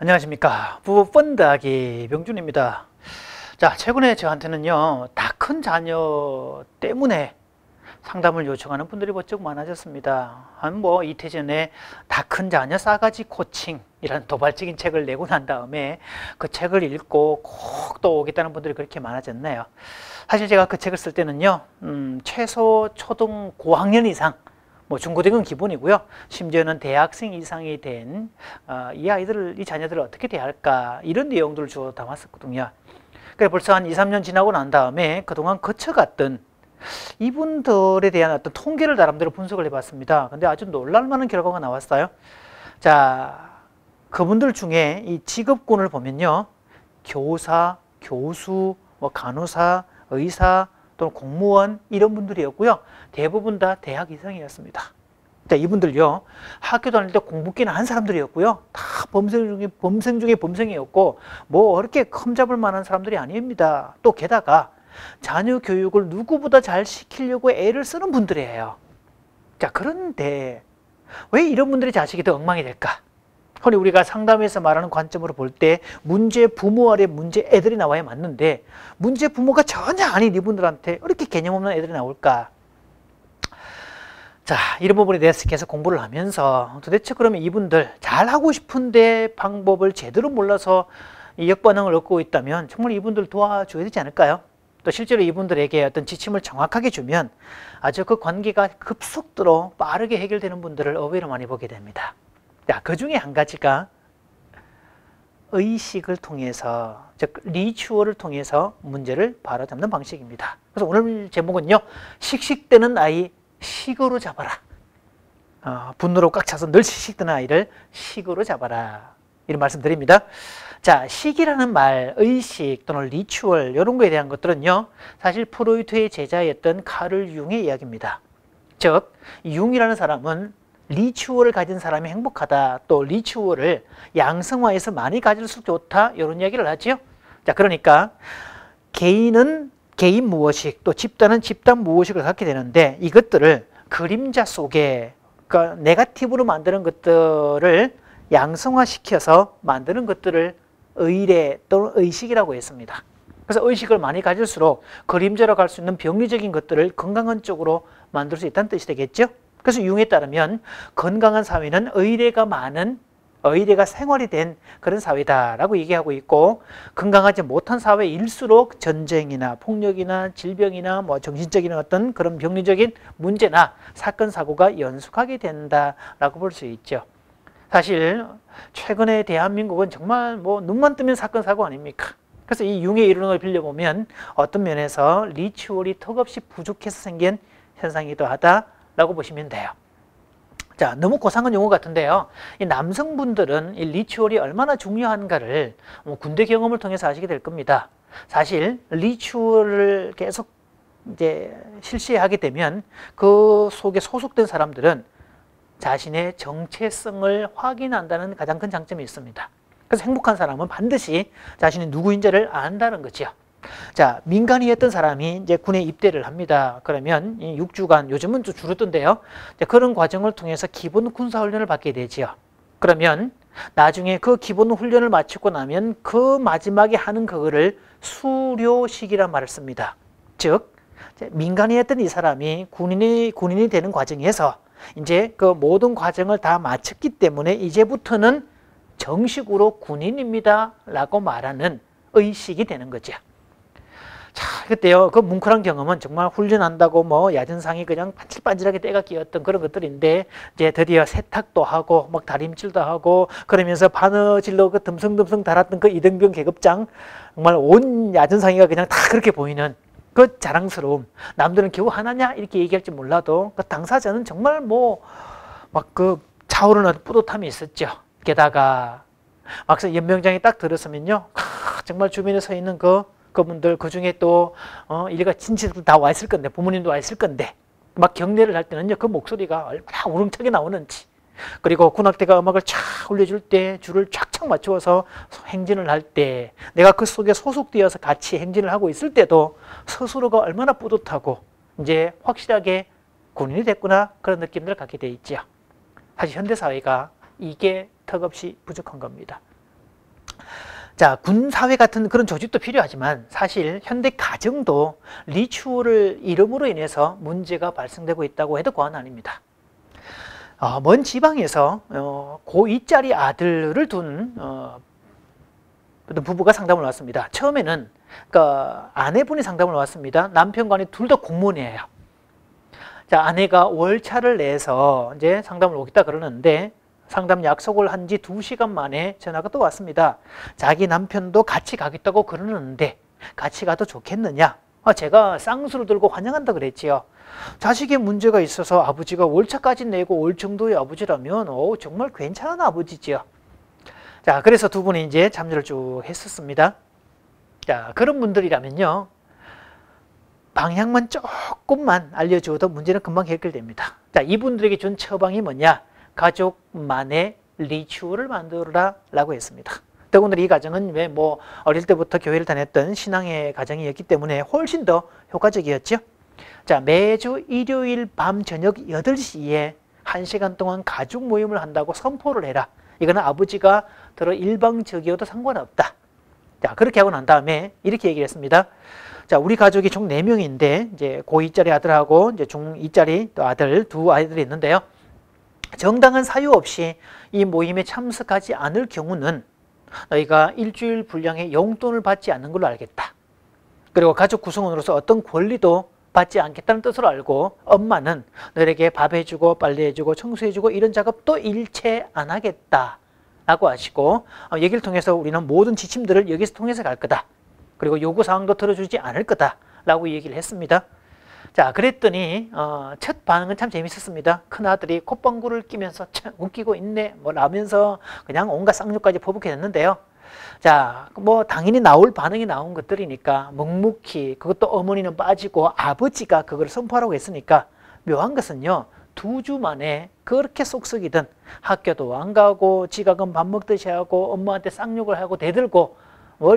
안녕하십니까. 부부 펀드하기 명준입니다. 자, 최근에 저한테는요, 다 큰 자녀 때문에 상담을 요청하는 분들이 번쩍 많아졌습니다. 한 이틀 전에 다 큰 자녀 싸가지 코칭이라는 도발적인 책을 내고 난 다음에 그 책을 읽고 꼭 또 오겠다는 분들이 그렇게 많아졌네요. 사실 제가 그 책을 쓸 때는요, 최소 초등 고학년 이상, 중고등은 기본이고요. 심지어는 대학생 이상이 된 이 자녀들을 어떻게 대할까, 이런 내용들을 주로 담았었거든요. 그래 벌써 한 2, 3년 지나고 난 다음에 그동안 거쳐갔던 이분들에 대한 어떤 통계를 나름대로 분석을 해봤습니다. 근데 아주 놀랄만한 결과가 나왔어요. 자, 그분들 중에 이 직업군을 보면요, 교사, 교수, 간호사, 의사, 또는 공무원, 이런 분들이었고요. 대부분 다 대학 이상이었습니다. 자, 이분들요, 학교 다닐 때 공부끼는 한 사람들이었고요. 다 범생 중에 범생이었고, 그렇게 흠잡을 만한 사람들이 아닙니다. 또 게다가 자녀 교육을 누구보다 잘 시키려고 애를 쓰는 분들이에요. 자, 그런데 왜 이런 분들이 자식이 더 엉망이 될까? 흔히 우리가 상담에서 말하는 관점으로 볼 때 문제 부모 아래 문제 애들이 나와야 맞는데, 문제 부모가 전혀 아닌 이분들한테 이렇게 개념 없는 애들이 나올까? 자, 이런 부분에 대해서 계속 공부를 하면서 도대체 그러면 이분들 잘하고 싶은데 방법을 제대로 몰라서 역반응을 얻고 있다면 정말 이분들 도와줘야 되지 않을까요? 또 실제로 이분들에게 어떤 지침을 정확하게 주면 아주 그 관계가 급속도로 빠르게 해결되는 분들을 의외로 많이 보게 됩니다. 자, 그 중에 한 가지가 의식을 통해서, 즉 리추얼을 통해서 문제를 바로잡는 방식입니다. 그래서 오늘 제목은요, 씩씩대는 아이 식으로 잡아라. 분노로 꽉 차서 늘 씩씩대는 아이를 식으로 잡아라, 이런 말씀 드립니다. 자, 식이라는 말, 의식 또는 리추얼, 이런 거에 대한 것들은요, 사실 프로이트의 제자였던 카를 융의 이야기입니다. 즉, 융이라는 사람은 리추얼을 가진 사람이 행복하다, 또 리추얼을 양성화해서 많이 가질수록 좋다, 이런 이야기를 하죠. 자, 그러니까 개인은 개인 무엇식, 또 집단은 집단 무엇식을 갖게 되는데, 이것들을 그림자 속에, 그러니까 네거티브로 만드는 것들을 양성화시켜서 만드는 것들을 의례 또는 의식이라고 했습니다. 그래서 의식을 많이 가질수록 그림자로 갈 수 있는 병리적인 것들을 건강한 쪽으로 만들 수 있다는 뜻이 되겠죠. 그래서 융에 따르면 건강한 사회는 의례가 많은, 의례가 생활이 된 그런 사회다라고 얘기하고 있고, 건강하지 못한 사회일수록 전쟁이나 폭력이나 질병이나 정신적인 어떤 그런 병리적인 문제나 사건 사고가 연속하게 된다라고 볼 수 있죠. 사실 최근에 대한민국은 정말 눈만 뜨면 사건 사고 아닙니까? 그래서 이 융의 이론을 빌려보면 어떤 면에서 리추얼이 턱없이 부족해서 생긴 현상이기도 하다라고 보시면 돼요. 자, 너무 고상한 용어 같은데요, 이 남성분들은 이 리추얼이 얼마나 중요한가를 군대 경험을 통해서 아시게 될 겁니다. 사실 리추얼을 계속 이제 실시하게 되면 그 속에 소속된 사람들은 자신의 정체성을 확인한다는 가장 큰 장점이 있습니다. 그래서 행복한 사람은 반드시 자신이 누구인지를 안다는 거죠. 자, 민간이었던 사람이 이제 군에 입대를 합니다. 그러면 6주간, 요즘은 좀 줄었던데요, 그런 과정을 통해서 기본 군사훈련을 받게 되지요. 그러면 나중에 그 기본 훈련을 마치고 나면 그 마지막에 하는 그거를 수료식이란 말을 씁니다. 즉, 민간이었던 이 사람이 군인이 되는 과정에서 이제 그 모든 과정을 다 마쳤기 때문에 이제부터는 정식으로 군인입니다 라고 말하는 의식이 되는 거죠. 자, 그때요, 그 뭉클한 경험은 정말 훈련한다고 야전상이 그냥 반질반질하게 때가 끼었던 그런 것들인데, 이제 드디어 세탁도 하고 다림질도 하고 그러면서 바느질로 그 듬성듬성 달았던 그 이등병 계급장, 정말 온 야전상이가 그냥 다 그렇게 보이는 그 자랑스러움, 남들은 겨우 하나냐 이렇게 얘기할지 몰라도 그 당사자는 정말 그 차오르는 뿌듯함이 있었죠. 게다가 막상 연병장이 딱 들었으면요, 정말 주변에 서 있는 그분들, 그 중에 또 일가 친지들 다 와 있을 건데, 부모님도 와 있을 건데, 막 경례를 할 때는요, 그 목소리가 얼마나 우렁차게 나오는지, 그리고 군악대가 음악을 쫙 올려줄 때 줄을 쫙쫙 맞추어서 행진을 할 때, 내가 그 속에 소속되어서 같이 행진을 하고 있을 때도 스스로가 얼마나 뿌듯하고 이제 확실하게 군인이 됐구나, 그런 느낌을 갖게 돼 있죠. 사실 현대사회가 이게 턱없이 부족한 겁니다. 자, 군사회 같은 그런 조직도 필요하지만 사실 현대 가정도 리추어를 이름으로 인해서 문제가 발생되고 있다고 해도 과언 아닙니다. 먼 지방에서 고2짜리 아들을 둔 어떤 부부가 상담을 왔습니다. 처음에는 그러니까 아내분이 상담을 왔습니다. 남편과 아내 둘 다 공무원이에요. 자, 아내가 월차를 내서 이제 상담을 오겠다 그러는데 상담 약속을 한 지 2시간 만에 전화가 또 왔습니다. 자기 남편도 같이 가겠다고 그러는데 같이 가도 좋겠느냐? 제가 쌍수를 들고 환영한다 그랬지요. 자식의 문제가 있어서 아버지가 월차까지 내고 올 정도의 아버지라면 정말 괜찮은 아버지지요. 자, 그래서 두 분이 이제 참여를 쭉 했었습니다. 자, 그런 분들이라면요, 방향만 조금만 알려주어도 문제는 금방 해결됩니다. 자, 이분들에게 준 처방이 뭐냐? 가족만의 리추얼을 만들어라 라고 했습니다. 더군다나 이 가정은 왜 어릴 때부터 교회를 다녔던 신앙의 가정이었기 때문에 훨씬 더 효과적이었죠. 자, 매주 일요일 밤 저녁 8시에 1시간 동안 가족 모임을 한다고 선포를 해라. 이거는 아버지가 들어 일방적이어도 상관없다. 자, 그렇게 하고 난 다음에 이렇게 얘기를 했습니다. 자, 우리 가족이 총 4명인데 이제 고2짜리 아들하고 이제 중2짜리 또 아들, 두 아이들이 있는데요. 정당한 사유 없이 이 모임에 참석하지 않을 경우는 너희가 일주일 분량의 용돈을 받지 않는 걸로 알겠다. 그리고 가족 구성원으로서 어떤 권리도 받지 않겠다는 뜻으로 알고 엄마는 너에게 밥 해주고 빨래해주고 청소해주고 이런 작업도 일체 안 하겠다 라고 하시고 얘기를 통해서 우리는 모든 지침들을 여기서 통해서 갈 거다. 그리고 요구사항도 들어주지 않을 거다 라고 얘기를 했습니다. 자, 그랬더니 첫 반응은 참 재밌었습니다. 큰아들이 콧방구를 끼면서 참 웃기고 있네 라면서 그냥 온갖 쌍욕까지 퍼붓게 됐는데요. 자, 당연히 나올 반응이 나온 것들이니까 묵묵히, 그것도 어머니는 빠지고 아버지가 그걸 선포하라고 했으니까 묘한 것은요, 2주 만에 그렇게 쏙쏙이든 학교도 안 가고 지각은 밥 먹듯이 하고 엄마한테 쌍욕을 하고 대들고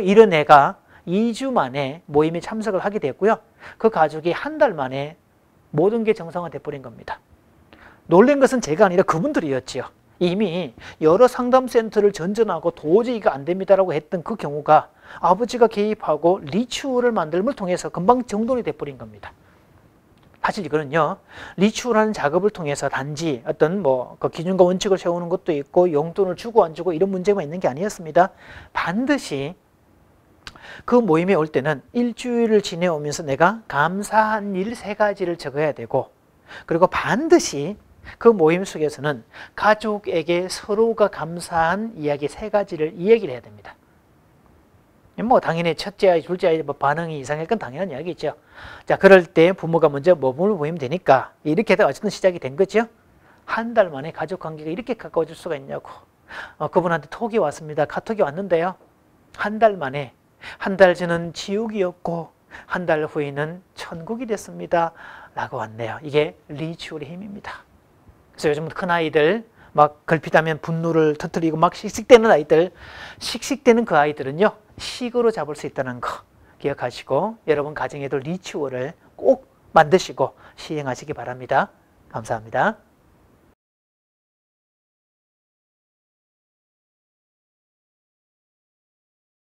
이런 애가 2주 만에 모임에 참석을 하게 됐고요. 그 가족이 한 달 만에 모든 게 정상화돼 버린 겁니다. 놀란 것은 제가 아니라 그분들이었지요. 이미 여러 상담센터를 전전하고 도저히 이거 안 됩니다라고 했던 그 경우가 아버지가 개입하고 리추얼을 만들음을 통해서 금방 정돈이 돼 버린 겁니다. 사실 이거는요, 리추얼하는 작업을 통해서 단지 어떤 그 기준과 원칙을 세우는 것도 있고 용돈을 주고 안 주고 이런 문제만 있는 게 아니었습니다. 반드시 그 모임에 올 때는 일주일을 지내오면서 내가 감사한 일 3가지를 적어야 되고, 그리고 반드시 그 모임 속에서는 가족에게 서로가 감사한 이야기 3가지를 이야기를 해야 됩니다. 당연히 첫째 아이, 둘째 아이 반응이 이상할 건 당연한 이야기죠. 자, 그럴 때 부모가 먼저 몸을 모이면 되니까 이렇게 해서 어쨌든 시작이 된 거죠. 한 달 만에 가족 관계가 이렇게 가까워질 수가 있냐고. 그분한테 톡이 왔습니다. 카톡이 왔는데요. 한 달 만에, 한 달 전은 지옥이었고 한 달 후에는 천국이 됐습니다 라고 왔네요. 이게 리추얼의 힘입니다. 그래서 요즘 큰아이들 막 걸핏하면 분노를 터뜨리고 막 씩씩대는 아이들, 씩씩대는 그 아이들은요, 식으로 잡을 수 있다는 거 기억하시고 여러분 가정에도 리추얼을 꼭 만드시고 시행하시기 바랍니다. 감사합니다.